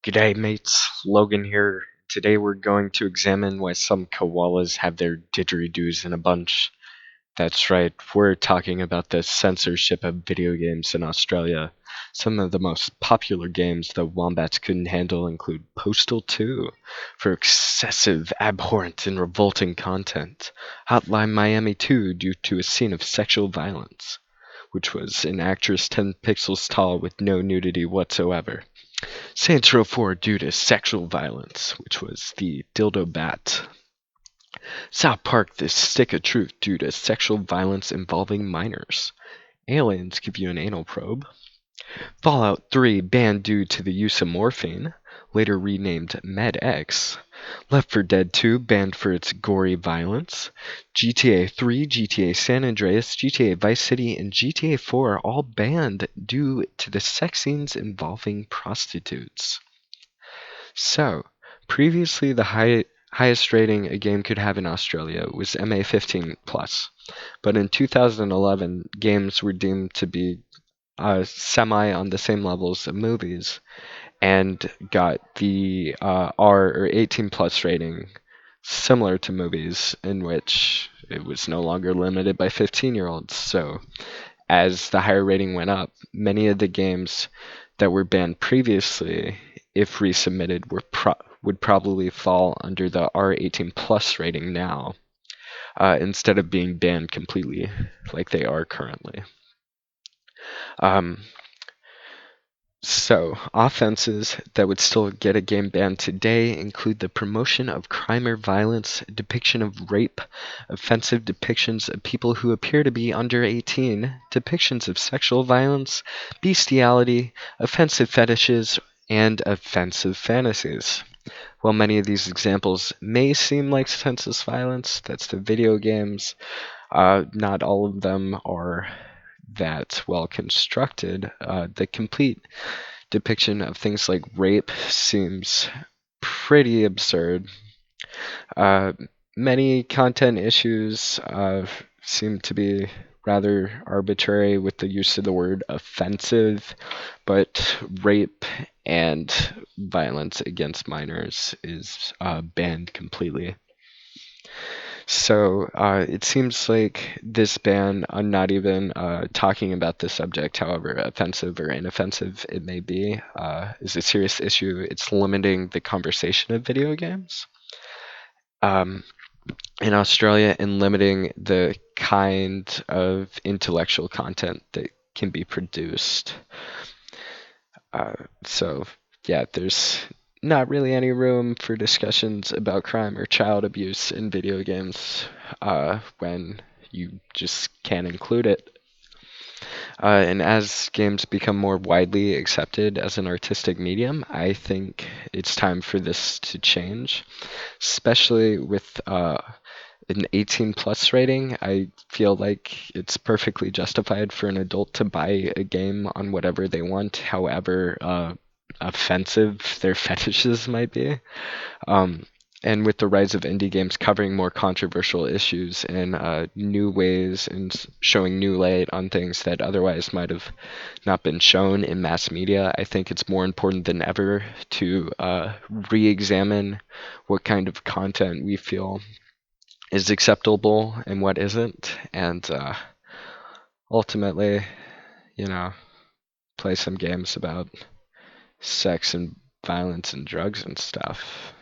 G'day mates, Logan here. Today we're going to examine why some koalas have their didgeridoos in a bunch. That's right, we're talking about the censorship of video games in Australia. Some of the most popular games the wombats couldn't handle include Postal 2 for excessive, abhorrent, and revolting content, Hotline Miami 2 due to a scene of sexual violence, which was an actress 10 pixels tall with no nudity whatsoever. Saints Row 4 due to sexual violence, which was the dildo bat. South Park The Stick of Truth due to sexual violence involving minors. Aliens give you an anal probe. Fallout 3 banned due to the use of morphine, later renamed Med-X. Left 4 Dead 2 banned for its gory violence. GTA 3, GTA San Andreas, GTA Vice City, and GTA 4 all banned due to the sex scenes involving prostitutes. So, previously the highest rating a game could have in Australia was MA 15 plus, but in 2011 games were deemed to be semi on the same levels of movies and got the R or 18 plus rating similar to movies in which it was no longer limited by 15-year-olds. So as the higher rating went up, many of the games that were banned previously, if resubmitted, would probably fall under the R18 plus rating now, instead of being banned completely like they are currently. Um, So, offenses that would still get a game banned today include the promotion of crime or violence, depiction of rape, offensive depictions of people who appear to be under 18, depictions of sexual violence, bestiality, offensive fetishes, and offensive fantasies. While many of these examples may seem like senseless violence, that's the video games, not all of them are that well constructed. The complete depiction of things like rape seems pretty absurd. Uh, Many content issues seem to be rather arbitrary with the use of the word offensive, but rape and violence against minors is banned completely. So it seems like this ban, I'm not even talking about the subject, however offensive or inoffensive it may be, is a serious issue. It's limiting the conversation of video games um, in Australia and limiting the kind of intellectual content that can be produced. Uh, so, yeah, there's not really any room for discussions about crime or child abuse in video games when you just can't include it. And as games become more widely accepted as an artistic medium, I think it's time for this to change, especially with an 18 plus rating. I feel like it's perfectly justified for an adult to buy a game on whatever they want, however offensive their fetishes might be. Um, and with the rise of indie games covering more controversial issues in new ways and showing new light on things that otherwise might have not been shown in mass media, I think it's more important than ever to re-examine what kind of content we feel is acceptable and what isn't, and ultimately, you know, play some games about sex and violence and drugs and stuff.